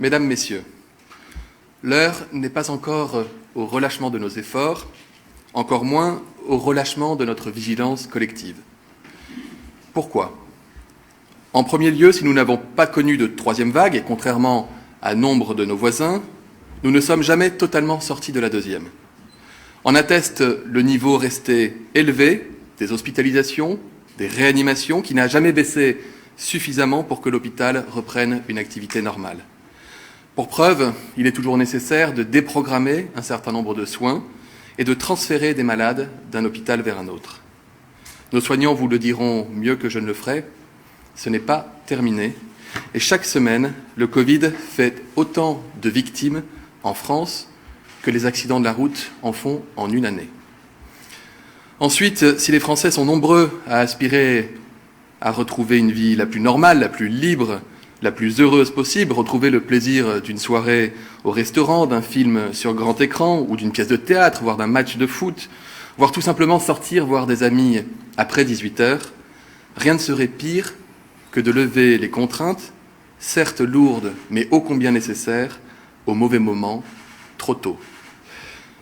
Mesdames, Messieurs, l'heure n'est pas encore au relâchement de nos efforts, encore moins au relâchement de notre vigilance collective. Pourquoi ? En premier lieu, si nous n'avons pas connu de troisième vague, et contrairement à nombre de nos voisins, nous ne sommes jamais totalement sortis de la deuxième. En atteste le niveau resté élevé des hospitalisations, des réanimations, qui n'a jamais baissé suffisamment pour que l'hôpital reprenne une activité normale. Pour preuve, il est toujours nécessaire de déprogrammer un certain nombre de soins et de transférer des malades d'un hôpital vers un autre. Nos soignants vous le diront mieux que je ne le ferai, ce n'est pas terminé. Et chaque semaine, le Covid fait autant de victimes en France que les accidents de la route en font en une année. Ensuite, si les Français sont nombreux à aspirer à retrouver une vie la plus normale, la plus libre, la plus heureuse possible, retrouver le plaisir d'une soirée au restaurant, d'un film sur grand écran ou d'une pièce de théâtre, voire d'un match de foot, voire tout simplement sortir voir des amis après 18h, rien ne serait pire que de lever les contraintes, certes lourdes, mais ô combien nécessaires, au mauvais moment, trop tôt.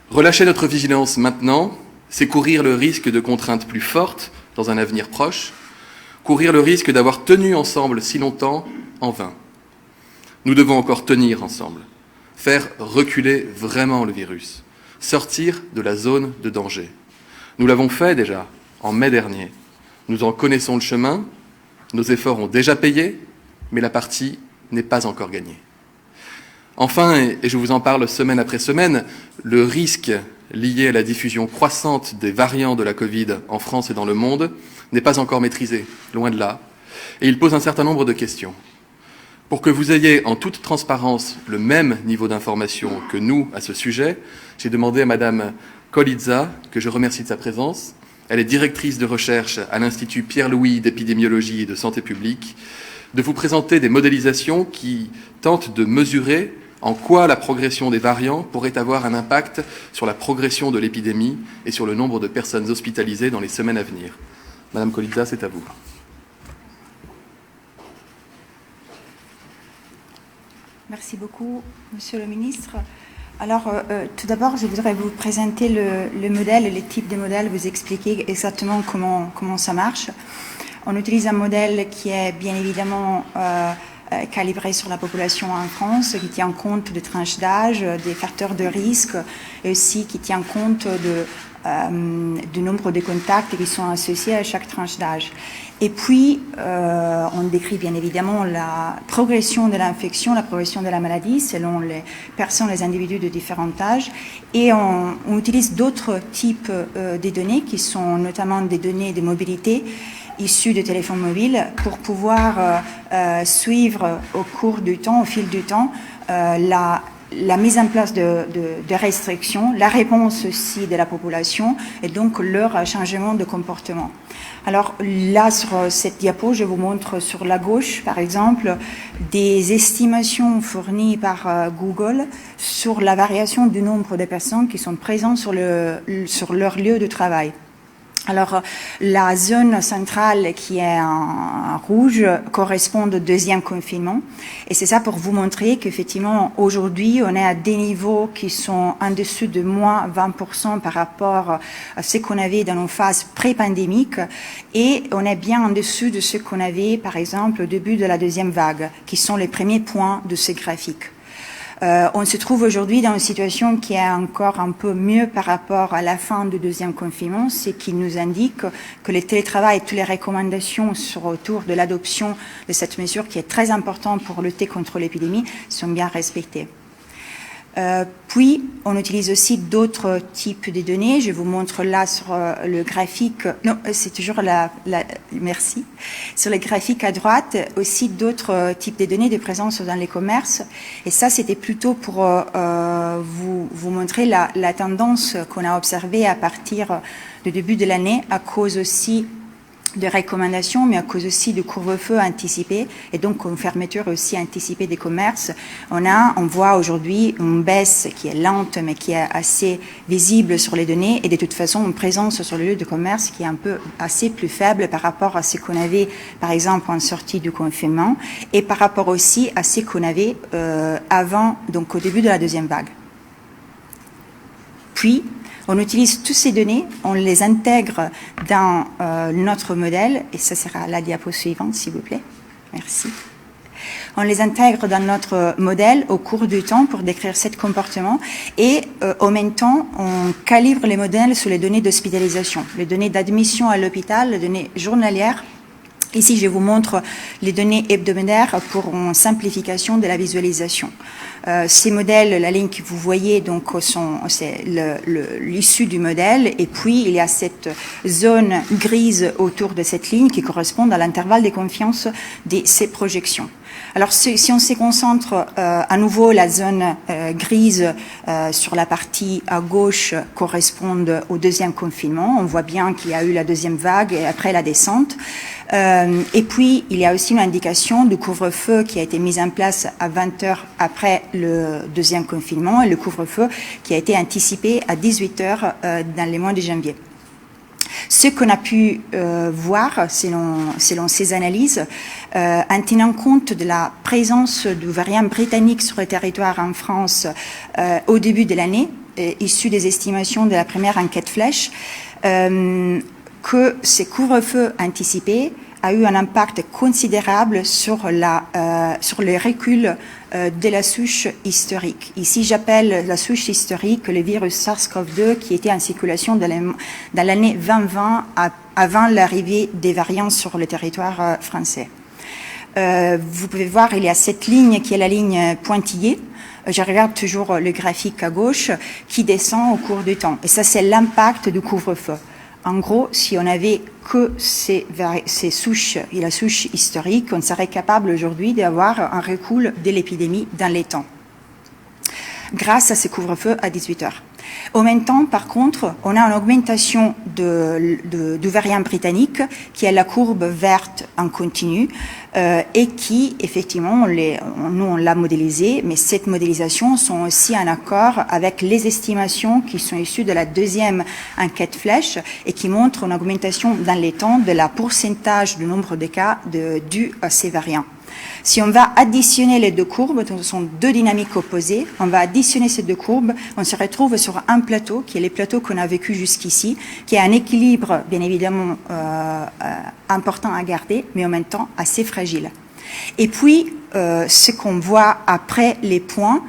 Relâcher notre vigilance maintenant, c'est courir le risque de contraintes plus fortes dans un avenir proche, courir le risque d'avoir tenu ensemble si longtemps en vain. Nous devons encore tenir ensemble, faire reculer vraiment le virus, sortir de la zone de danger. Nous l'avons fait déjà en mai dernier. Nous en connaissons le chemin, nos efforts ont déjà payé, mais la partie n'est pas encore gagnée. Enfin, et je vous en parle semaine après semaine, le risque lié à la diffusion croissante des variants de la Covid en France et dans le monde n'est pas encore maîtrisé, loin de là, et il pose un certain nombre de questions. Pour que vous ayez en toute transparence le même niveau d'information que nous à ce sujet, j'ai demandé à Madame Kolitza, que je remercie de sa présence. Elle est directrice de recherche à l'Institut Pierre-Louis d'épidémiologie et de santé publique, de vous présenter des modélisations qui tentent de mesurer en quoi la progression des variants pourrait avoir un impact sur la progression de l'épidémie et sur le nombre de personnes hospitalisées dans les semaines à venir. Madame Kolitza, c'est à vous. Merci beaucoup, Monsieur le Ministre. Alors, tout d'abord, je voudrais vous présenter le modèle, les types de modèles, vous expliquer exactement comment ça marche. On utilise un modèle qui est bien évidemment calibré sur la population en France, qui tient compte des tranches d'âge, des facteurs de risque, et aussi qui tient compte du nombre de contacts qui sont associés à chaque tranche d'âge. Et puis, on décrit bien évidemment la progression de l'infection, la progression de la maladie selon les personnes, les individus de différents âges. Et on utilise d'autres types de données qui sont notamment des données de mobilité issues de téléphones mobiles pour pouvoir suivre au cours du temps, au fil du temps, la mise en place de restrictions, la réponse aussi de la population et donc leur changement de comportement. Alors là, sur cette diapo, je vous montre sur la gauche, par exemple, des estimations fournies par Google sur la variation du nombre de personnes qui sont présentes sur leur lieu de travail. Alors, la zone centrale qui est en rouge correspond au deuxième confinement. Et c'est ça pour vous montrer qu'effectivement, aujourd'hui, on est à des niveaux qui sont en dessous de moins 20% par rapport à ce qu'on avait dans nos phases pré-pandémiques. Et on est bien en dessous de ce qu'on avait, par exemple, au début de la deuxième vague, qui sont les premiers points de ce graphique. On se trouve aujourd'hui dans une situation qui est encore un peu mieux par rapport à la fin du deuxième confinement, ce qui nous indique que le télétravail et toutes les recommandations autour de l'adoption de cette mesure, qui est très importante pour lutter contre l'épidémie, sont bien respectées. Puis, on utilise aussi d'autres types de données. Je vous montre là sur le graphique. Non, c'est toujours merci. Sur le graphique à droite, aussi d'autres types de données de présence dans les commerces. Et ça, c'était plutôt pour vous montrer la tendance qu'on a observée à partir du début de l'année, à cause aussi de recommandations, mais à cause aussi du couvre-feu anticipé et donc une fermeture aussi anticipée des commerces, on voit aujourd'hui une baisse qui est lente mais qui est assez visible sur les données et de toute façon une présence sur le lieu de commerce qui est un peu assez plus faible par rapport à ce qu'on avait par exemple en sortie du confinement et par rapport aussi à ce qu'on avait avant, donc au début de la deuxième vague. Puis, on utilise toutes ces données, on les intègre dans notre modèle, et ça sera la diapo suivante, s'il vous plaît. Merci. On les intègre dans notre modèle au cours du temps pour décrire ce comportement et en même temps, on calibre les modèles sur les données d'hospitalisation, les données d'admission à l'hôpital, les données journalières. Ici, je vous montre les données hebdomadaires pour une simplification de la visualisation. Ces modèles, la ligne que vous voyez, donc, c'est l'issue du modèle, et puis il y a cette zone grise autour de cette ligne qui correspond à l'intervalle de confiance de ces projections. Alors, si on se concentre à nouveau, la zone grise sur la partie à gauche correspond au deuxième confinement. On voit bien qu'il y a eu la deuxième vague et après la descente. Et puis, il y a aussi une indication du couvre-feu qui a été mise en place à 20 heures après le deuxième confinement et le couvre-feu qui a été anticipé à 18 heures dans les mois de janvier. Ce qu'on a pu voir, selon ces analyses, en tenant compte de la présence du variant britannique sur le territoire en France au début de l'année, issu des estimations de la première enquête Flèche, que ces couvre-feux anticipés a eu un impact considérable sur le recul de la souche historique. Ici, j'appelle la souche historique le virus SARS-CoV-2 qui était en circulation dans l'année 2020 avant l'arrivée des variants sur le territoire français. Vous pouvez voir, il y a cette ligne qui est la ligne pointillée. Je regarde toujours le graphique à gauche qui descend au cours du temps. Et ça, c'est l'impact du couvre-feu. En gros, si on avait que ces souches et la souche historique, on serait capable aujourd'hui d'avoir un recul de l'épidémie dans les temps, grâce à ce couvre-feu à 18 heures. En même temps, par contre, on a une augmentation du variant britannique qui est la courbe verte en continu et qui, effectivement, nous on l'a modélisé, mais cette modélisation sont aussi en accord avec les estimations qui sont issues de la deuxième enquête Flèche et qui montrent une augmentation dans les temps de la pourcentage du nombre de cas dus à ces variants. Si on va additionner les deux courbes, ce sont deux dynamiques opposées, on va additionner ces deux courbes, on se retrouve sur un plateau, qui est le plateau qu'on a vécu jusqu'ici, qui a un équilibre, bien évidemment, important à garder, mais en même temps assez fragile. Et puis, ce qu'on voit après les points,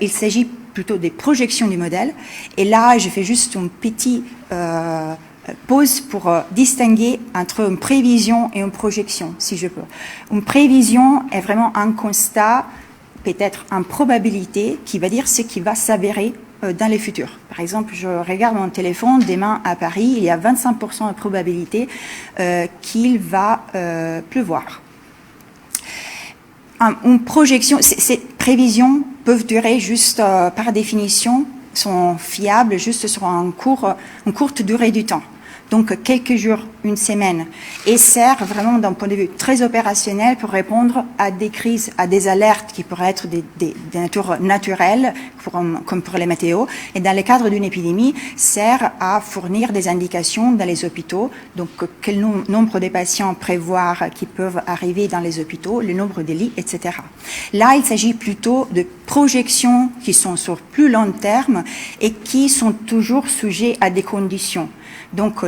il s'agit plutôt des projections du modèle. Et là, je fais juste une petite pause pour distinguer entre une prévision et une projection, si je peux. Une prévision est vraiment un constat, peut-être en probabilité, qui va dire ce qui va s'avérer dans les futurs. Par exemple, je regarde mon téléphone, demain à Paris, il y a 25% de probabilité qu'il va pleuvoir. Une projection, ces prévisions peuvent durer juste, par définition, sont fiables juste sur une courte durée du temps. Donc quelques jours, une semaine, et sert vraiment d'un point de vue très opérationnel pour répondre à des crises, à des alertes qui pourraient être de nature naturelle, comme pour les météos, et dans le cadre d'une épidémie, sert à fournir des indications dans les hôpitaux, donc quel nombre de patients prévoir qui peuvent arriver dans les hôpitaux, le nombre de lits, etc. Là, il s'agit plutôt de projections qui sont sur plus long terme et qui sont toujours sujets à des conditions. Donc,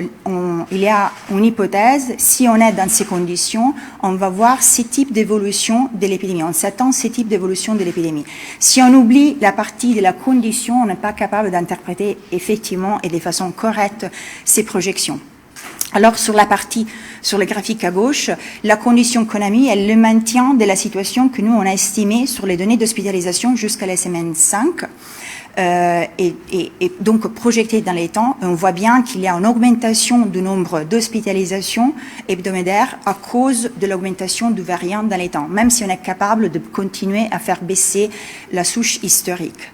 il y a une hypothèse, si on est dans ces conditions, on va voir ces types d'évolution de l'épidémie. On s'attend à ces types d'évolution de l'épidémie. Si on oublie la partie de la condition, on n'est pas capable d'interpréter effectivement et de façon correcte ces projections. Alors, sur le graphique à gauche, la condition qu'on a mis est le maintien de la situation que nous, on a estimée sur les données d'hospitalisation jusqu'à la semaine 5. Et donc projeté dans les temps, on voit bien qu'il y a une augmentation du nombre d'hospitalisations hebdomadaires à cause de l'augmentation du variant dans les temps, même si on est capable de continuer à faire baisser la souche historique.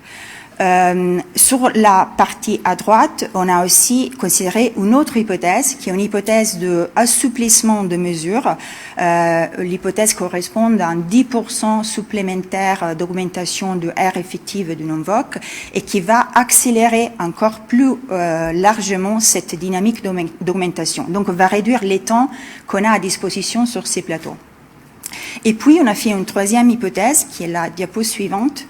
Sur la partie à droite, on a aussi considéré une autre hypothèse, qui est une hypothèse d'assouplissement de mesures. L'hypothèse correspond à un 10% supplémentaire d'augmentation de R effective du non-VOC et qui va accélérer encore plus largement cette dynamique d'augmentation. Donc, on va réduire les temps qu'on a à disposition sur ces plateaux. Et puis, on a fait une troisième hypothèse, qui est la diapo suivante.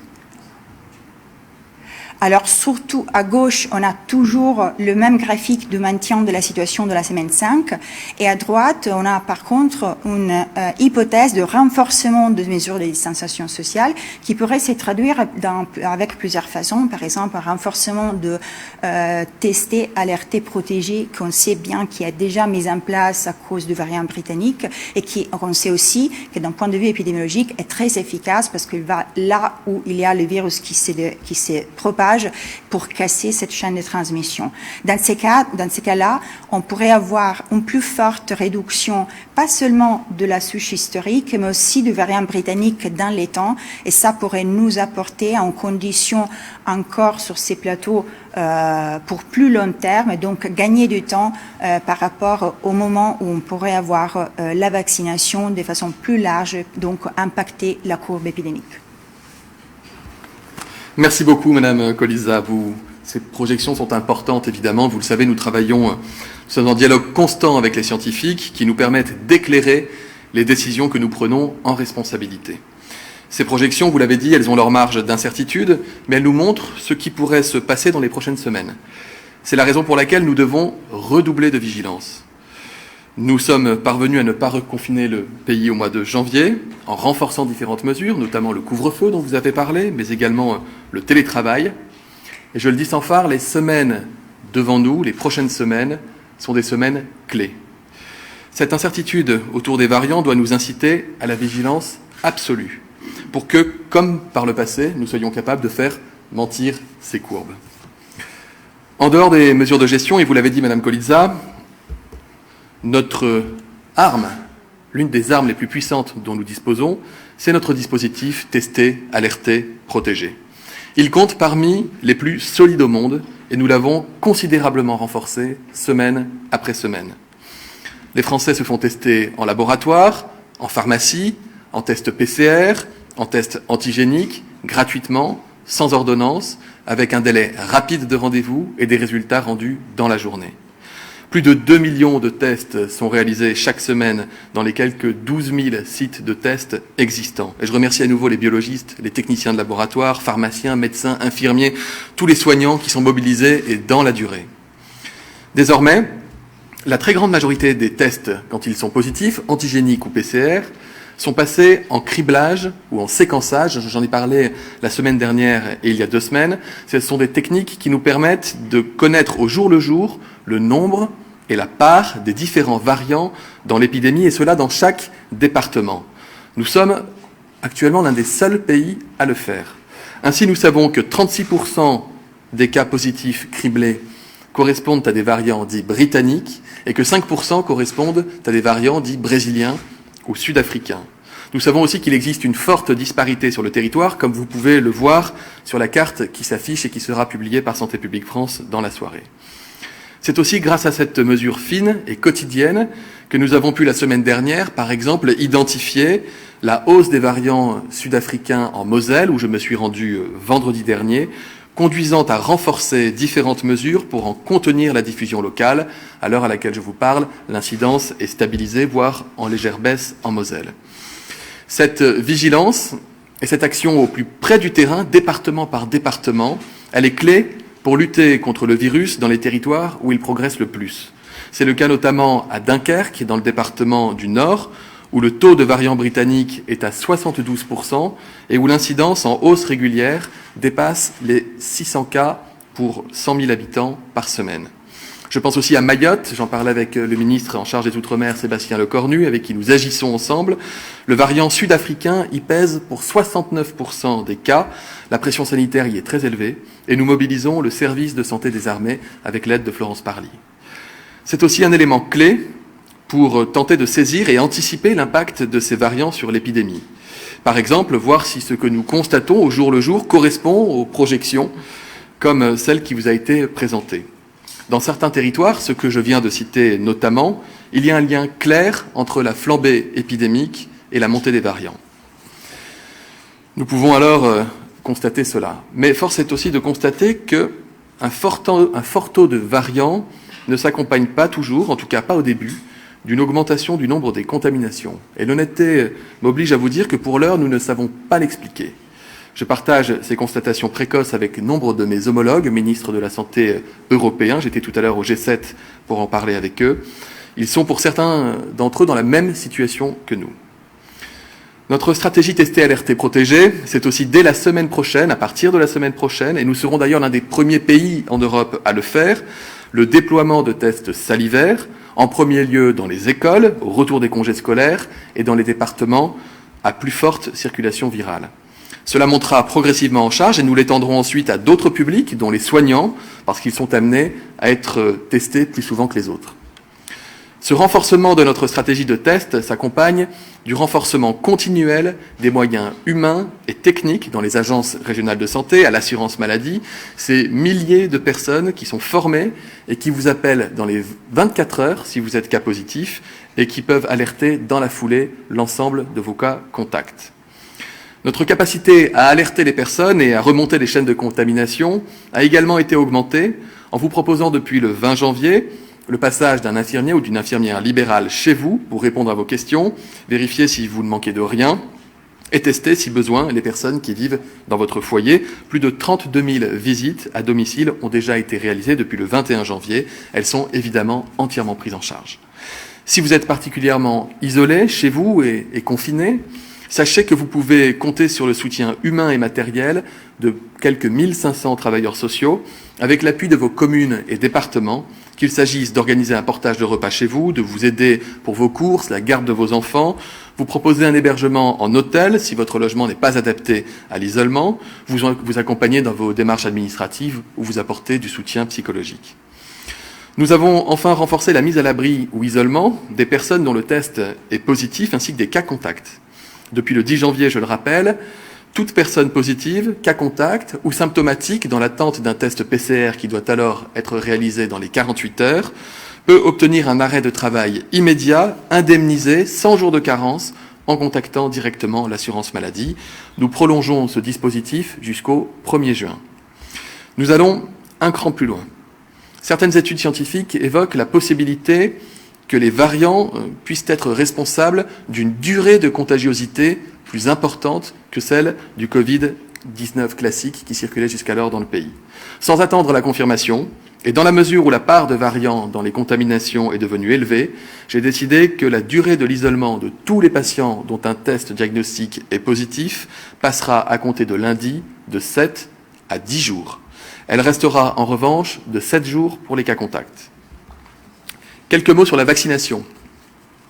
Alors, surtout à gauche, on a toujours le même graphique de maintien de la situation de la semaine 5. Et à droite, on a par contre une hypothèse de renforcement de mesures de distanciation sociale qui pourrait se traduire avec plusieurs façons. Par exemple, un renforcement de tester, alerter, protéger, qu'on sait bien qu'il y a déjà mis en place à cause du variant britannique et qu'on sait aussi que d'un point de vue épidémiologique est très efficace parce qu'il va là où il y a le virus qui se propage pour casser cette chaîne de transmission. Dans ces cas-là, on pourrait avoir une plus forte réduction, pas seulement de la souche historique, mais aussi du variant britannique dans les temps. Et ça pourrait nous apporter en conditions encore sur ces plateaux pour plus long terme, donc gagner du temps par rapport au moment où on pourrait avoir la vaccination de façon plus large, donc impacter la courbe épidémique. Merci beaucoup, Madame Colisa. Ces projections sont importantes, évidemment. Vous le savez, nous sommes en dialogue constant avec les scientifiques qui nous permettent d'éclairer les décisions que nous prenons en responsabilité. Ces projections, vous l'avez dit, elles ont leur marge d'incertitude, mais elles nous montrent ce qui pourrait se passer dans les prochaines semaines. C'est la raison pour laquelle nous devons redoubler de vigilance. Nous sommes parvenus à ne pas reconfiner le pays au mois de janvier, en renforçant différentes mesures, notamment le couvre-feu dont vous avez parlé, mais également le télétravail. Et je le dis sans phare, les semaines devant nous, les prochaines semaines, sont des semaines clés. Cette incertitude autour des variants doit nous inciter à la vigilance absolue, pour que, comme par le passé, nous soyons capables de faire mentir ces courbes. En dehors des mesures de gestion, et vous l'avez dit, Madame Colisa, notre arme, l'une des armes les plus puissantes dont nous disposons, c'est notre dispositif testé, alerté, protégé. Il compte parmi les plus solides au monde et nous l'avons considérablement renforcé semaine après semaine. Les Français se font tester en laboratoire, en pharmacie, en test PCR, en test antigénique, gratuitement, sans ordonnance, avec un délai rapide de rendez-vous et des résultats rendus dans la journée. Plus de 2 millions de tests sont réalisés chaque semaine dans les quelques 12 000 sites de tests existants. Et je remercie à nouveau les biologistes, les techniciens de laboratoire, pharmaciens, médecins, infirmiers, tous les soignants qui sont mobilisés et dans la durée. Désormais, la très grande majorité des tests, quand ils sont positifs, antigéniques ou PCR, sont passés en criblage ou en séquençage. J'en ai parlé la semaine dernière et il y a 2 semaines. Ce sont des techniques qui nous permettent de connaître au jour le jour le nombre et la part des différents variants dans l'épidémie, et cela dans chaque département. Nous sommes actuellement l'un des seuls pays à le faire. Ainsi, nous savons que 36% des cas positifs criblés correspondent à des variants dits britanniques et que 5% correspondent à des variants dits brésiliens ou sud-africains. Nous savons aussi qu'il existe une forte disparité sur le territoire, comme vous pouvez le voir sur la carte qui s'affiche et qui sera publiée par Santé publique France dans la soirée. C'est aussi grâce à cette mesure fine et quotidienne que nous avons pu la semaine dernière, par exemple, identifier la hausse des variants sud-africains en Moselle, où je me suis rendu vendredi dernier, conduisant à renforcer différentes mesures pour en contenir la diffusion locale. À l'heure à laquelle je vous parle, l'incidence est stabilisée, voire en légère baisse en Moselle. Cette vigilance et cette action au plus près du terrain, département par département, elle est clé pour lutter contre le virus dans les territoires où il progresse le plus. C'est le cas notamment à Dunkerque, dans le département du Nord, où le taux de variant britannique est à 72% et où l'incidence en hausse régulière dépasse les 600 cas pour 100 000 habitants par semaine. Je pense aussi à Mayotte, j'en parlais avec le ministre en charge des Outre-mer, Sébastien Lecornu, avec qui nous agissons ensemble. Le variant sud-africain y pèse pour 69% des cas. La pression sanitaire y est très élevée et nous mobilisons le service de santé des armées avec l'aide de Florence Parly. C'est aussi un élément clé pour tenter de saisir et anticiper l'impact de ces variants sur l'épidémie. Par exemple, voir si ce que nous constatons au jour le jour correspond aux projections comme celle qui vous a été présentée. Dans certains territoires, ce que je viens de citer notamment, il y a un lien clair entre la flambée épidémique et la montée des variants. Nous pouvons alors constater cela. Mais force est aussi de constater qu'un fort taux de variants ne s'accompagne pas toujours, en tout cas pas au début, d'une augmentation du nombre des contaminations. Et l'honnêteté m'oblige à vous dire que pour l'heure, nous ne savons pas l'expliquer. Je partage ces constatations précoces avec nombre de mes homologues, ministres de la Santé européens. J'étais tout à l'heure au G7 pour en parler avec eux. Ils sont pour certains d'entre eux dans la même situation que nous. Notre stratégie tester, alerter, protéger, c'est aussi dès la semaine prochaine, à partir de la semaine prochaine, et nous serons d'ailleurs l'un des premiers pays en Europe à le faire, le déploiement de tests salivaires, en premier lieu dans les écoles, au retour des congés scolaires, et dans les départements à plus forte circulation virale. Cela montera progressivement en charge et nous l'étendrons ensuite à d'autres publics, dont les soignants, parce qu'ils sont amenés à être testés plus souvent que les autres. Ce renforcement de notre stratégie de test s'accompagne du renforcement continuel des moyens humains et techniques dans les agences régionales de santé, à l'assurance maladie, ces milliers de personnes qui sont formées et qui vous appellent dans les 24 heures si vous êtes cas positif et qui peuvent alerter dans la foulée l'ensemble de vos cas contacts. Notre capacité à alerter les personnes et à remonter les chaînes de contamination a également été augmentée en vous proposant depuis le 20 janvier le passage d'un infirmier ou d'une infirmière libérale chez vous pour répondre à vos questions, vérifier si vous ne manquez de rien et tester, si besoin, les personnes qui vivent dans votre foyer. Plus de 32 000 visites à domicile ont déjà été réalisées depuis le 21 janvier. Elles sont évidemment entièrement prises en charge. Si vous êtes particulièrement isolé chez vous et confiné, sachez que vous pouvez compter sur le soutien humain et matériel de quelques 1500 travailleurs sociaux, avec l'appui de vos communes et départements, qu'il s'agisse d'organiser un portage de repas chez vous, de vous aider pour vos courses, la garde de vos enfants, vous proposer un hébergement en hôtel si votre logement n'est pas adapté à l'isolement, vous accompagner dans vos démarches administratives ou vous apporter du soutien psychologique. Nous avons enfin renforcé la mise à l'abri ou isolement des personnes dont le test est positif ainsi que des cas contacts. Depuis le 10 janvier, je le rappelle, toute personne positive, cas contact ou symptomatique dans l'attente d'un test PCR qui doit alors être réalisé dans les 48 heures, peut obtenir un arrêt de travail immédiat, indemnisé, sans jour de carence, en contactant directement l'assurance maladie. Nous prolongeons ce dispositif jusqu'au 1er juin. Nous allons un cran plus loin. Certaines études scientifiques évoquent la possibilité que les variants puissent être responsables d'une durée de contagiosité plus importante que celle du Covid-19 classique qui circulait jusqu'alors dans le pays. Sans attendre la confirmation, et dans la mesure où la part de variants dans les contaminations est devenue élevée, j'ai décidé que la durée de l'isolement de tous les patients dont un test diagnostique est positif passera à compter de lundi de 7 à 10 jours. Elle restera en revanche de 7 jours pour les cas contacts. Quelques mots sur la vaccination.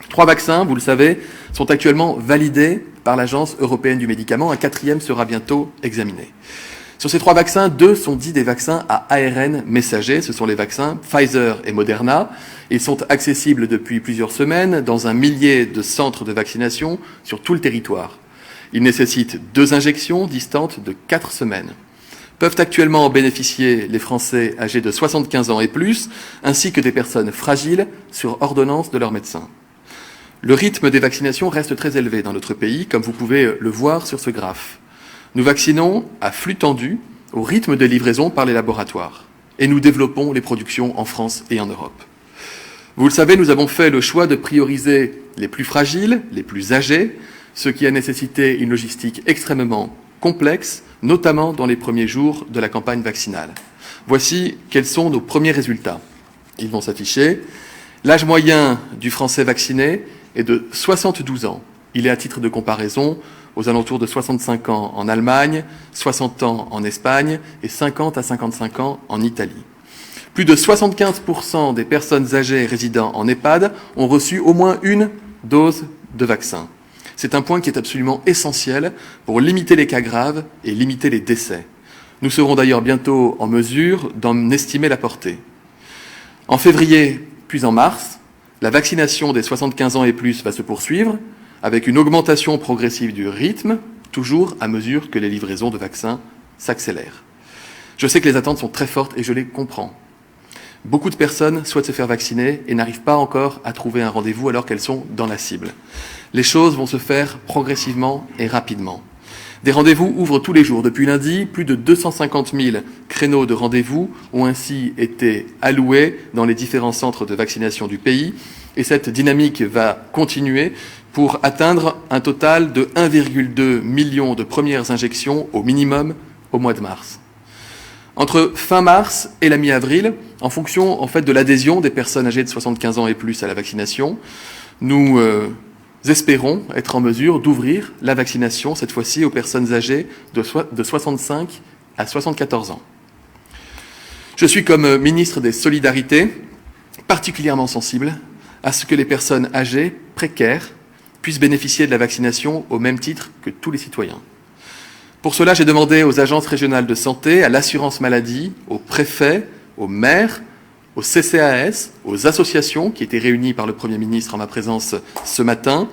3 vaccins, vous le savez, sont actuellement validés par l'Agence européenne du médicament. Un 4e sera bientôt examiné. Sur ces 3 vaccins, 2 sont dits des vaccins à ARN messager. Ce sont les vaccins Pfizer et Moderna. Ils sont accessibles depuis plusieurs semaines dans un millier de centres de vaccination sur tout le territoire. Ils nécessitent 2 injections distantes de 4 semaines. Peuvent actuellement en bénéficier les Français âgés de 75 ans et plus, ainsi que des personnes fragiles sur ordonnance de leur médecin. Le rythme des vaccinations reste très élevé dans notre pays, comme vous pouvez le voir sur ce graphe. Nous vaccinons à flux tendu, au rythme de livraison par les laboratoires. Et nous développons les productions en France et en Europe. Vous le savez, nous avons fait le choix de prioriser les plus fragiles, les plus âgés, ce qui a nécessité une logistique extrêmement complexe, notamment dans les premiers jours de la campagne vaccinale. Voici quels sont nos premiers résultats. Ils vont s'afficher. L'âge moyen du Français vacciné est de 72 ans. Il est à titre de comparaison aux alentours de 65 ans en Allemagne, 60 ans en Espagne et 50 à 55 ans en Italie. Plus de 75% des personnes âgées résidant en EHPAD ont reçu au moins une dose de vaccin. C'est un point qui est absolument essentiel pour limiter les cas graves et limiter les décès. Nous serons d'ailleurs bientôt en mesure d'en estimer la portée. En février, puis en mars, la vaccination des 75 ans et plus va se poursuivre, avec une augmentation progressive du rythme, toujours à mesure que les livraisons de vaccins s'accélèrent. Je sais que les attentes sont très fortes et je les comprends. Beaucoup de personnes souhaitent se faire vacciner et n'arrivent pas encore à trouver un rendez-vous alors qu'elles sont dans la cible. Les choses vont se faire progressivement et rapidement. Des rendez-vous ouvrent tous les jours. Depuis lundi, plus de 250 000 créneaux de rendez-vous ont ainsi été alloués dans les différents centres de vaccination du pays. Et cette dynamique va continuer pour atteindre un total de 1,2 million de premières injections au minimum au mois de mars. Entre fin mars et la mi-avril, en fonction en fait de l'adhésion des personnes âgées de 75 ans et plus à la vaccination, nous espérons être en mesure d'ouvrir la vaccination, cette fois-ci aux personnes âgées de 65 à 74 ans. Je suis, comme ministre des Solidarités, particulièrement sensible à ce que les personnes âgées, précaires, puissent bénéficier de la vaccination au même titre que tous les citoyens. Pour cela, j'ai demandé aux agences régionales de santé, à l'assurance maladie, aux préfets, aux maires, aux CCAS, aux associations qui étaient réunies par le Premier ministre en ma présence ce matin,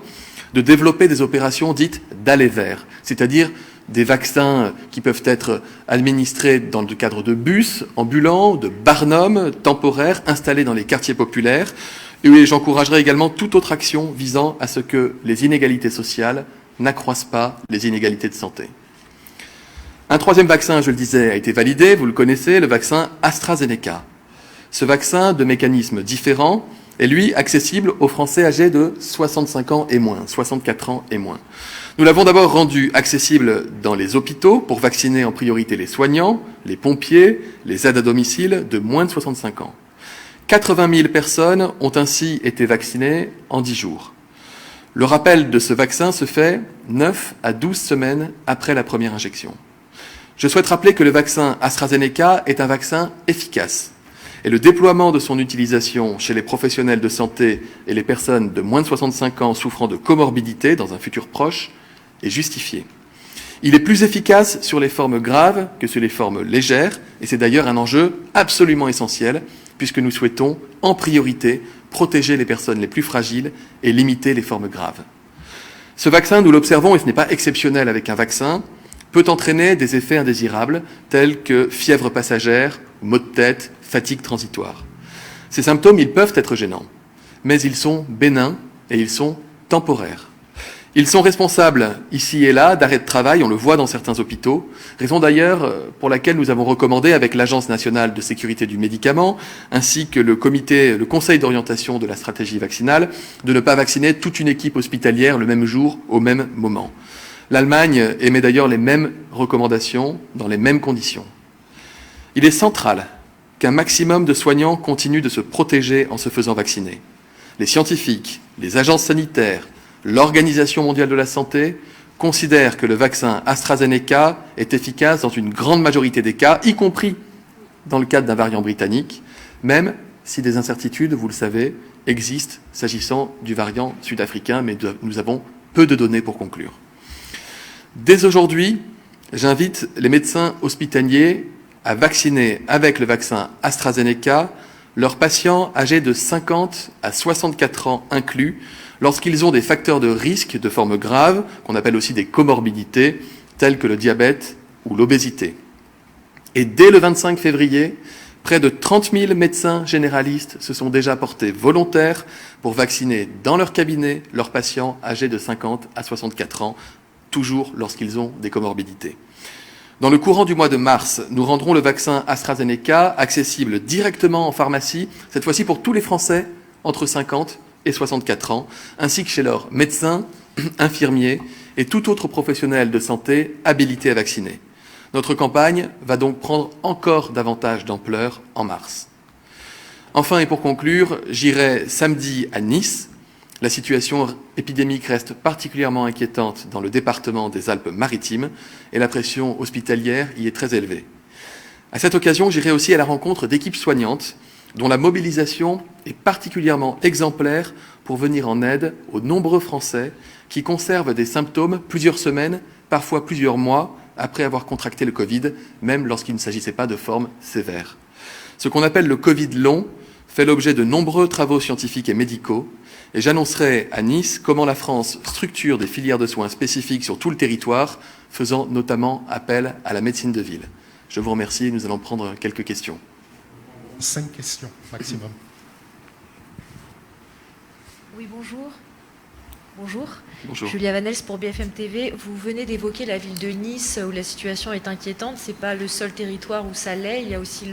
de développer des opérations dites d'aller vers, c'est-à-dire des vaccins qui peuvent être administrés dans le cadre de bus ambulants, de barnums temporaires installés dans les quartiers populaires. Et j'encouragerai également toute autre action visant à ce que les inégalités sociales n'accroissent pas les inégalités de santé. Un troisième vaccin, je le disais, a été validé, vous le connaissez, le vaccin AstraZeneca. Ce vaccin, de mécanisme différent, est lui accessible aux Français âgés de 65 ans et moins, 64 ans et moins. Nous l'avons d'abord rendu accessible dans les hôpitaux pour vacciner en priorité les soignants, les pompiers, les aides à domicile de moins de 65 ans. 80 000 personnes ont ainsi été vaccinées en 10 jours. Le rappel de ce vaccin se fait 9 à 12 semaines après la première injection. Je souhaite rappeler que le vaccin AstraZeneca est un vaccin efficace et le déploiement de son utilisation chez les professionnels de santé et les personnes de moins de 65 ans souffrant de comorbidité dans un futur proche est justifié. Il est plus efficace sur les formes graves que sur les formes légères et c'est d'ailleurs un enjeu absolument essentiel puisque nous souhaitons en priorité protéger les personnes les plus fragiles et limiter les formes graves. Ce vaccin, nous l'observons, et ce n'est pas exceptionnel avec un vaccin, peut entraîner des effets indésirables tels que fièvre passagère, maux de tête, fatigue transitoire. Ces symptômes, ils peuvent être gênants, mais ils sont bénins et ils sont temporaires. Ils sont responsables, ici et là, d'arrêts de travail, on le voit dans certains hôpitaux, raison d'ailleurs pour laquelle nous avons recommandé avec l'Agence nationale de sécurité du médicament, ainsi que le conseil d'orientation de la stratégie vaccinale, de ne pas vacciner toute une équipe hospitalière le même jour, au même moment. L'Allemagne émet d'ailleurs les mêmes recommandations dans les mêmes conditions. Il est central qu'un maximum de soignants continuent de se protéger en se faisant vacciner. Les scientifiques, les agences sanitaires, l'Organisation mondiale de la santé considèrent que le vaccin AstraZeneca est efficace dans une grande majorité des cas, y compris dans le cadre d'un variant britannique, même si des incertitudes, vous le savez, existent s'agissant du variant sud-africain, mais nous avons peu de données pour conclure. Dès aujourd'hui, j'invite les médecins hospitaliers à vacciner avec le vaccin AstraZeneca leurs patients âgés de 50 à 64 ans inclus, lorsqu'ils ont des facteurs de risque de forme grave, qu'on appelle aussi des comorbidités, telles que le diabète ou l'obésité. Et dès le 25 février, près de 30 000 médecins généralistes se sont déjà portés volontaires pour vacciner dans leur cabinet leurs patients âgés de 50 à 64 ans, toujours lorsqu'ils ont des comorbidités. Dans le courant du mois de mars, nous rendrons le vaccin AstraZeneca accessible directement en pharmacie, cette fois-ci pour tous les Français entre 50 et 64 ans, ainsi que chez leurs médecins, infirmiers et tout autre professionnel de santé habilité à vacciner. Notre campagne va donc prendre encore davantage d'ampleur en mars. Enfin, et pour conclure, j'irai samedi à Nice. La situation épidémique reste particulièrement inquiétante dans le département des Alpes-Maritimes et la pression hospitalière y est très élevée. À cette occasion, j'irai aussi à la rencontre d'équipes soignantes dont la mobilisation est particulièrement exemplaire pour venir en aide aux nombreux Français qui conservent des symptômes plusieurs semaines, parfois plusieurs mois, après avoir contracté le Covid, même lorsqu'il ne s'agissait pas de formes sévères. Ce qu'on appelle le Covid long fait l'objet de nombreux travaux scientifiques et médicaux, et j'annoncerai à Nice comment la France structure des filières de soins spécifiques sur tout le territoire, faisant notamment appel à la médecine de ville. Je vous remercie et nous allons prendre quelques questions. 5 questions maximum. Oui, bonjour. Bonjour. Bonjour. Julia Vanels pour BFM TV. Vous venez d'évoquer la ville de Nice où la situation est inquiétante. Ce n'est pas le seul territoire où ça l'est. Il y a aussi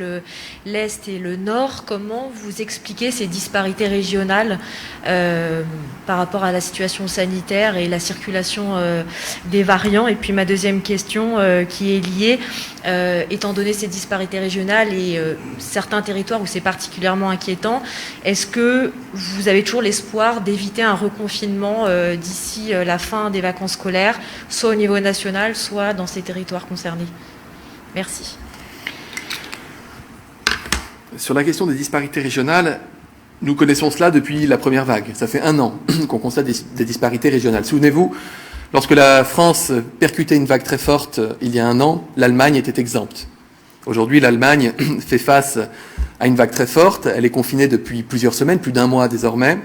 l'Est et le Nord. Comment vous expliquez ces disparités régionales par rapport à la situation sanitaire et la circulation des variants? Et puis ma deuxième question qui est liée, étant donné ces disparités régionales et certains territoires où c'est particulièrement inquiétant, est-ce que vous avez toujours l'espoir d'éviter un reconfinement d'ici la fin des vacances scolaires, soit au niveau national, soit dans ces territoires concernés? Merci. Sur la question des disparités régionales, nous connaissons cela depuis la première vague. Ça fait 1 an qu'on constate des disparités régionales. Souvenez-vous, lorsque la France percutait une vague très forte il y a 1 an, l'Allemagne était exempte. Aujourd'hui, l'Allemagne fait face à une vague très forte. Elle est confinée depuis plusieurs semaines, plus d'1 mois désormais.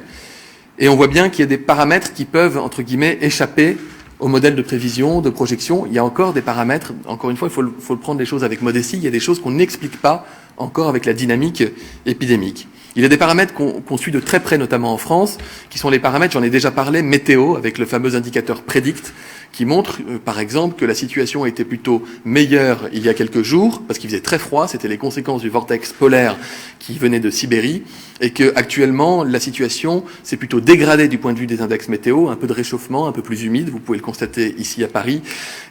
Et on voit bien qu'il y a des paramètres qui peuvent, entre guillemets, échapper au modèle de prévision, de projection. Il y a encore des paramètres, encore une fois, il faut prendre les choses avec modestie, il y a des choses qu'on n'explique pas encore avec la dynamique épidémique. Il y a des paramètres qu'on suit de très près, notamment en France, qui sont les paramètres, j'en ai déjà parlé, météo, avec le fameux indicateur Predict, qui montre, par exemple, que la situation était plutôt meilleure il y a quelques jours, parce qu'il faisait très froid, c'était les conséquences du vortex polaire qui venait de Sibérie, et que actuellement la situation s'est plutôt dégradée du point de vue des index météo, un peu de réchauffement, un peu plus humide, vous pouvez le constater ici à Paris,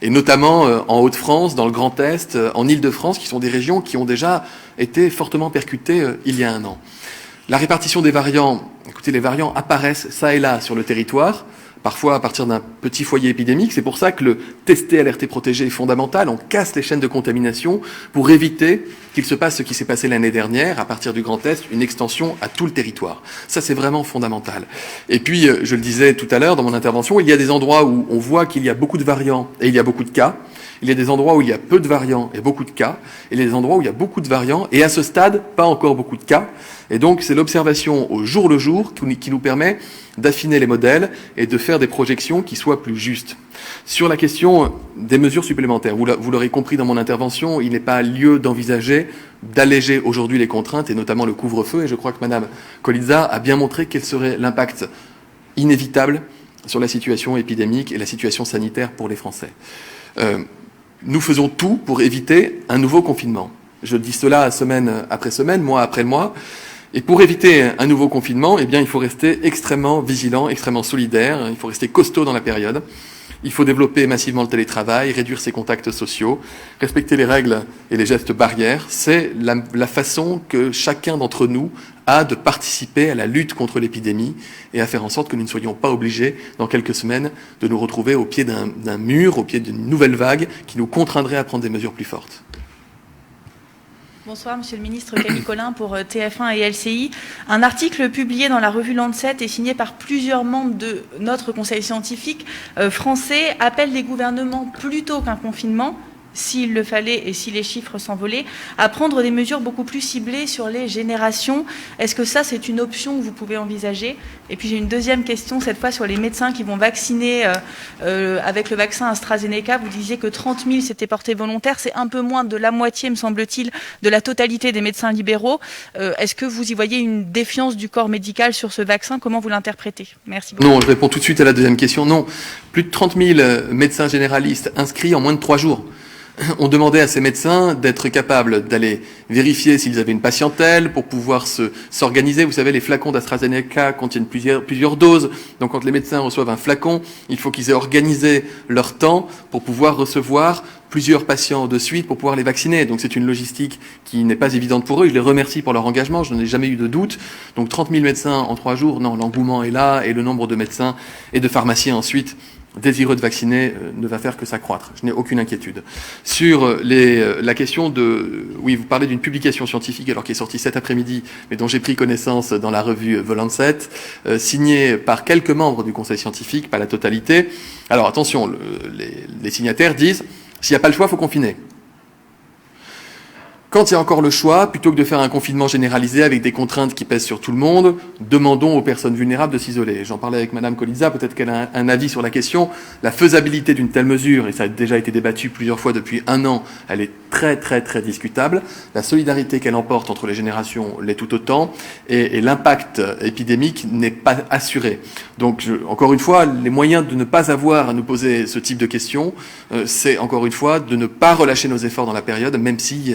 et notamment en Hauts-de-France, dans le Grand Est, en Île-de-France, qui sont des régions qui ont déjà été fortement percutées il y a 1 an. La répartition des variants, écoutez, les variants apparaissent ça et là sur le territoire, parfois à partir d'un petit foyer épidémique. C'est pour ça que le tester, alerter, protéger est fondamental. On casse les chaînes de contamination pour éviter qu'il se passe ce qui s'est passé l'année dernière, à partir du Grand Est, une extension à tout le territoire. Ça, c'est vraiment fondamental. Et puis, je le disais tout à l'heure dans mon intervention, il y a des endroits où on voit qu'il y a beaucoup de variants et il y a beaucoup de cas. Il y a des endroits où il y a peu de variants et beaucoup de cas. Et il y a des endroits où il y a beaucoup de variants et à ce stade, pas encore beaucoup de cas. Et donc, c'est l'observation au jour le jour qui nous permet d'affiner les modèles et de faire des projections qui soient plus justes. Sur la question des mesures supplémentaires, vous l'aurez compris dans mon intervention, il n'est pas lieu d'envisager d'alléger aujourd'hui les contraintes et notamment le couvre-feu. Et je crois que Madame Colizza a bien montré quel serait l'impact inévitable sur la situation épidémique et la situation sanitaire pour les Français. Nous faisons tout pour éviter un nouveau confinement. Je dis cela semaine après semaine, mois après mois. Et pour éviter un nouveau confinement, eh bien, il faut rester extrêmement vigilant, extrêmement solidaire. Il faut rester costaud dans la période. Il faut développer massivement le télétravail, réduire ses contacts sociaux, respecter les règles et les gestes barrières. C'est la façon que chacun d'entre nous a de participer à la lutte contre l'épidémie et à faire en sorte que nous ne soyons pas obligés, dans quelques semaines, de nous retrouver au pied d'un mur, au pied d'une nouvelle vague qui nous contraindrait à prendre des mesures plus fortes. Bonsoir, Monsieur le Ministre. Camille Collin pour TF1 et LCI. Un article publié dans la revue Lancet et signé par plusieurs membres de notre conseil scientifique français appelle les gouvernements, plutôt qu'un confinement, s'il le fallait et si les chiffres s'envolaient, à prendre des mesures beaucoup plus ciblées sur les générations. Est-ce que ça, c'est une option que vous pouvez envisager? Et puis j'ai une deuxième question, cette fois sur les médecins qui vont vacciner avec le vaccin AstraZeneca. Vous disiez que 30 000 s'étaient portés volontaires. C'est un peu moins de la moitié, me semble-t-il, de la totalité des médecins libéraux. Est-ce que vous y voyez une défiance du corps médical sur ce vaccin? Comment vous l'interprétez? Merci beaucoup. Non, je réponds tout de suite à la deuxième question. Non, plus de 30 000 médecins généralistes inscrits en moins de 3 jours. On demandait à ces médecins d'être capables d'aller vérifier s'ils avaient une patientèle pour pouvoir s'organiser. Vous savez, les flacons d'AstraZeneca contiennent plusieurs doses. Donc quand les médecins reçoivent un flacon, il faut qu'ils aient organisé leur temps pour pouvoir recevoir plusieurs patients de suite pour pouvoir les vacciner. Donc c'est une logistique qui n'est pas évidente pour eux. Je les remercie pour leur engagement, je n'en ai jamais eu de doute. Donc 30 000 médecins en 3 jours, non, l'engouement est là et le nombre de médecins et de pharmaciens ensuite désireux de vacciner ne va faire que s'accroître. Je n'ai aucune inquiétude. Sur la question de... Oui, vous parlez d'une publication scientifique alors qui est sortie cet après-midi, mais dont j'ai pris connaissance dans la revue The Lancet, signée par quelques membres du conseil scientifique, pas la totalité. Alors attention, les signataires disent, s'il n'y a pas le choix, il faut confiner. Quand il y a encore le choix, plutôt que de faire un confinement généralisé avec des contraintes qui pèsent sur tout le monde, demandons aux personnes vulnérables de s'isoler. J'en parlais avec Madame Colizza, peut-être qu'elle a un avis sur la question. La faisabilité d'une telle mesure, et ça a déjà été débattu plusieurs fois depuis 1 an, elle est très très très discutable. La solidarité qu'elle emporte entre les générations l'est tout autant, et l'impact épidémique n'est pas assuré. Donc, encore une fois, les moyens de ne pas avoir à nous poser ce type de questions, c'est encore une fois de ne pas relâcher nos efforts dans la période, même si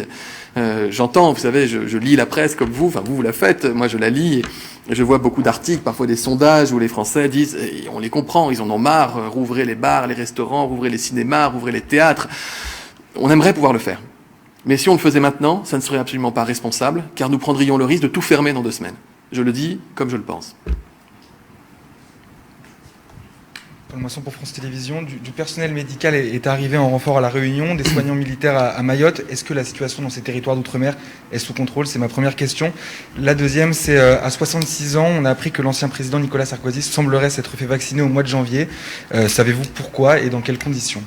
j'entends, vous savez, je lis la presse comme vous, enfin vous la faites, moi je la lis, et je vois beaucoup d'articles, parfois des sondages où les Français disent, et on les comprend, ils en ont marre, rouvrez les bars, les restaurants, rouvrez les cinémas, rouvrez les théâtres. On aimerait pouvoir le faire. Mais si on le faisait maintenant, ça ne serait absolument pas responsable, car nous prendrions le risque de tout fermer dans 2 semaines. Je le dis comme je le pense. Paul Moisson pour France Télévisions. Du personnel médical est arrivé en renfort à La Réunion, des soignants militaires à Mayotte. Est-ce que la situation dans ces territoires d'outre-mer est sous contrôle? C'est ma première question. La deuxième, c'est à 66 ans, on a appris que l'ancien président Nicolas Sarkozy semblerait s'être fait vacciner au mois de janvier. Savez-vous pourquoi et dans quelles conditions?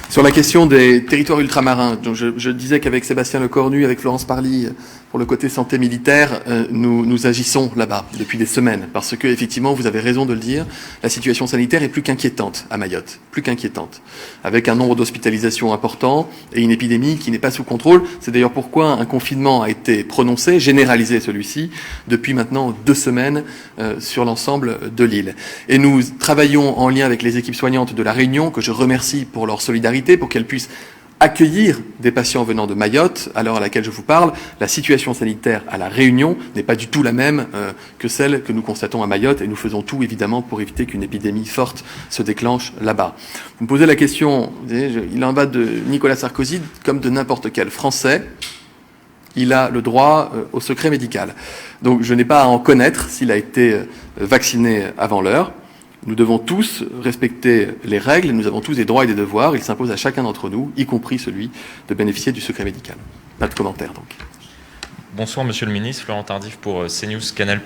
Sur la question des territoires ultramarins, donc je disais qu'avec Sébastien Lecornu, avec Florence Parly, pour le côté santé militaire, nous agissons là-bas depuis des semaines, parce que effectivement, vous avez raison de le dire, la situation sanitaire est plus qu'inquiétante à Mayotte, plus qu'inquiétante, avec un nombre d'hospitalisations important et une épidémie qui n'est pas sous contrôle. C'est d'ailleurs pourquoi un confinement a été prononcé, généralisé celui-ci, depuis maintenant 2 semaines sur l'ensemble de l'île. Et nous travaillons en lien avec les équipes soignantes de La Réunion, que je remercie pour leur solidarité, pour qu'elles puissent accueillir des patients venant de Mayotte. À l'heure à laquelle je vous parle, la situation sanitaire à La Réunion n'est pas du tout la même que celle que nous constatons à Mayotte, et nous faisons tout évidemment pour éviter qu'une épidémie forte se déclenche là-bas. Vous me posez la question, il en va de Nicolas Sarkozy comme de n'importe quel Français. Il a le droit au secret médical. Donc je n'ai pas à en connaître s'il a été vacciné avant l'heure. Nous devons tous respecter les règles, nous avons tous des droits et des devoirs, il s'impose à chacun d'entre nous, y compris celui de bénéficier du secret médical. Pas de commentaire donc. Bonsoir Monsieur le Ministre, Florent Tardif pour CNews Canal+.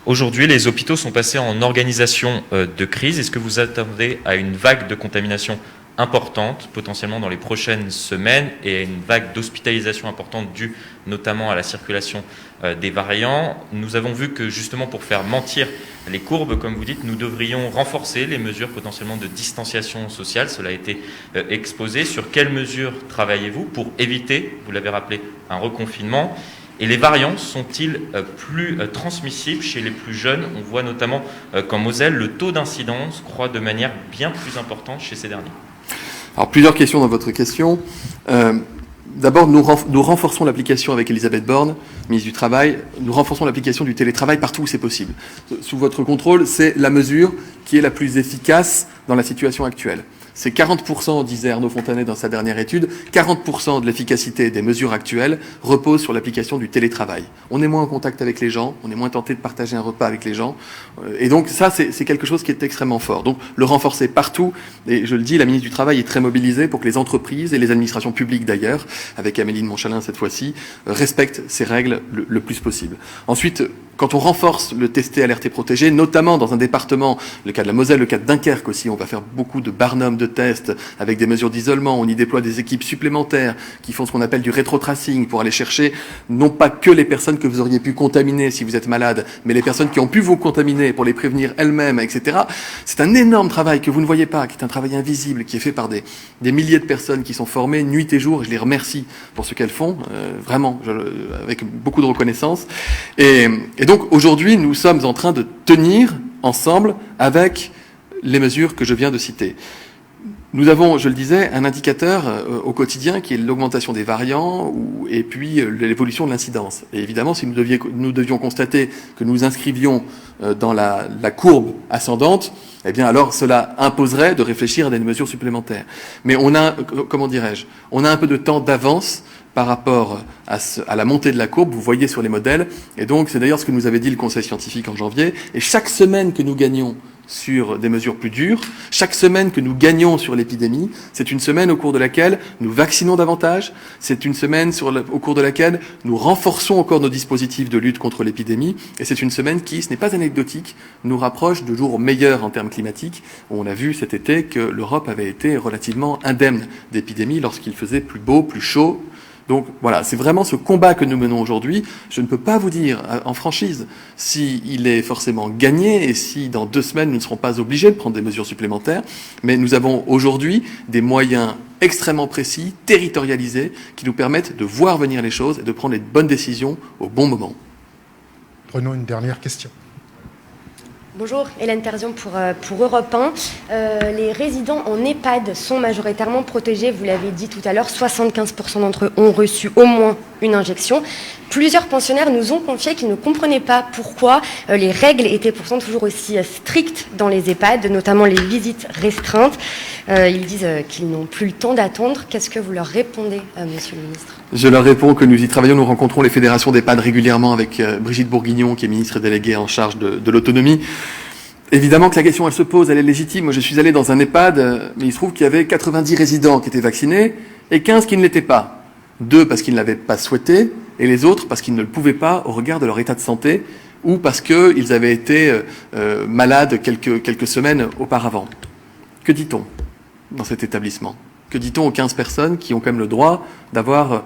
Aujourd'hui, les hôpitaux sont passés en organisation de crise. Est-ce que vous attendez à une vague de contamination importante, potentiellement dans les prochaines semaines, et à une vague d'hospitalisation importante due notamment à la circulation des variants? Nous avons vu que justement pour faire mentir les courbes, comme vous dites, nous devrions renforcer les mesures potentiellement de distanciation sociale. Cela a été exposé. Sur quelles mesures travaillez-vous pour éviter, vous l'avez rappelé, un reconfinement? Et les variants sont-ils plus transmissibles chez les plus jeunes? On voit notamment qu'en Moselle, le taux d'incidence croît de manière bien plus importante chez ces derniers. Alors, plusieurs questions dans votre question. D'abord, nous renforçons l'application avec Elisabeth Borne, ministre du Travail. Nous renforçons l'application du télétravail partout où c'est possible. Sous votre contrôle, c'est la mesure qui est la plus efficace dans la situation actuelle. C'est 40%, disait Arnaud Fontanet dans sa dernière étude, 40% de l'efficacité des mesures actuelles repose sur l'application du télétravail. On est moins en contact avec les gens, on est moins tenté de partager un repas avec les gens. Et donc ça, c'est quelque chose qui est extrêmement fort. Donc le renforcer partout, et je le dis, la ministre du Travail est très mobilisée pour que les entreprises et les administrations publiques d'ailleurs, avec Amélie de Montchalin cette fois-ci, respectent ces règles le plus possible. Ensuite, quand on renforce le testé, alerté, protégé, notamment dans un département, le cas de la Moselle, le cas de Dunkerque aussi, on va faire beaucoup de barnums de tests avec des mesures d'isolement, on y déploie des équipes supplémentaires qui font ce qu'on appelle du rétro-tracing pour aller chercher non pas que les personnes que vous auriez pu contaminer si vous êtes malade, mais les personnes qui ont pu vous contaminer pour les prévenir elles-mêmes, etc. C'est un énorme travail que vous ne voyez pas, qui est un travail invisible, qui est fait par des milliers de personnes qui sont formées nuit et jour, et je les remercie pour ce qu'elles font, vraiment, avec beaucoup de reconnaissance. Et donc aujourd'hui, nous sommes en train de tenir ensemble avec les mesures que je viens de citer. Nous avons, je le disais, un indicateur au quotidien qui est l'augmentation des variants et puis l'évolution de l'incidence. Et évidemment, si nous devions constater que nous inscrivions dans la courbe ascendante, eh bien alors cela imposerait de réfléchir à des mesures supplémentaires. Mais on a, comment dirais-je, on a un peu de temps d'avance par rapport à la montée de la courbe, vous voyez sur les modèles, et donc c'est d'ailleurs ce que nous avait dit le Conseil scientifique en janvier, et chaque semaine que nous gagnons sur des mesures plus dures, chaque semaine que nous gagnons sur l'épidémie, c'est une semaine au cours de laquelle nous vaccinons davantage, c'est une semaine au cours de laquelle nous renforçons encore nos dispositifs de lutte contre l'épidémie, et c'est une semaine qui, ce n'est pas anecdotique, nous rapproche de jours meilleurs en termes climatiques, où on a vu cet été que l'Europe avait été relativement indemne d'épidémie lorsqu'il faisait plus beau, plus chaud, Donc voilà, c'est vraiment ce combat que nous menons aujourd'hui. Je ne peux pas vous dire en franchise s'il est forcément gagné et si dans 2 semaines nous ne serons pas obligés de prendre des mesures supplémentaires, mais nous avons aujourd'hui des moyens extrêmement précis, territorialisés, qui nous permettent de voir venir les choses et de prendre les bonnes décisions au bon moment. Prenons une dernière question. Bonjour, Hélène Terzion pour Europe 1. Les résidents en EHPAD sont majoritairement protégés, vous l'avez dit tout à l'heure, 75% d'entre eux ont reçu au moins une injection. Plusieurs pensionnaires nous ont confié qu'ils ne comprenaient pas pourquoi les règles étaient pourtant toujours aussi strictes dans les EHPAD, notamment les visites restreintes. Ils disent qu'ils n'ont plus le temps d'attendre. Qu'est-ce que vous leur répondez, Monsieur le Ministre ? Je leur réponds que nous y travaillons. Nous rencontrons les fédérations d'EHPAD régulièrement avec Brigitte Bourguignon, qui est ministre déléguée en charge de l'autonomie. Évidemment que la question, elle se pose, elle est légitime. Moi, je suis allé dans un EHPAD, mais il se trouve qu'il y avait 90 résidents qui étaient vaccinés et 15 qui ne l'étaient pas. 2 parce qu'ils ne l'avaient pas souhaité et les autres parce qu'ils ne le pouvaient pas au regard de leur état de santé ou parce qu'ils avaient été malades quelques semaines auparavant. Que dit-on dans cet établissement ? Que dit-on aux 15 personnes qui ont quand même le droit d'avoir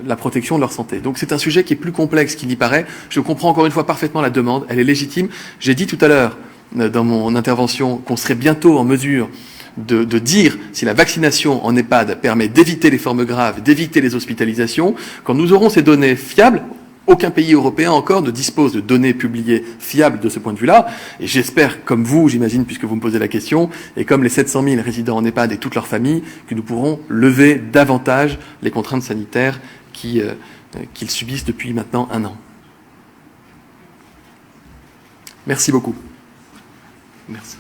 la protection de leur santé ? Donc c'est un sujet qui est plus complexe qu'il n'y paraît. Je comprends encore une fois parfaitement la demande, elle est légitime. J'ai dit tout à l'heure dans mon intervention qu'on serait bientôt en mesure de dire si la vaccination en EHPAD permet d'éviter les formes graves, d'éviter les hospitalisations. Quand nous aurons ces données fiables, aucun pays européen encore ne dispose de données publiées fiables de ce point de vue-là. Et j'espère, comme vous, j'imagine, puisque vous me posez la question, et comme les 700 000 résidents en EHPAD et toutes leurs familles, que nous pourrons lever davantage les contraintes sanitaires qu'ils subissent depuis maintenant 1 an. Merci beaucoup. Merci.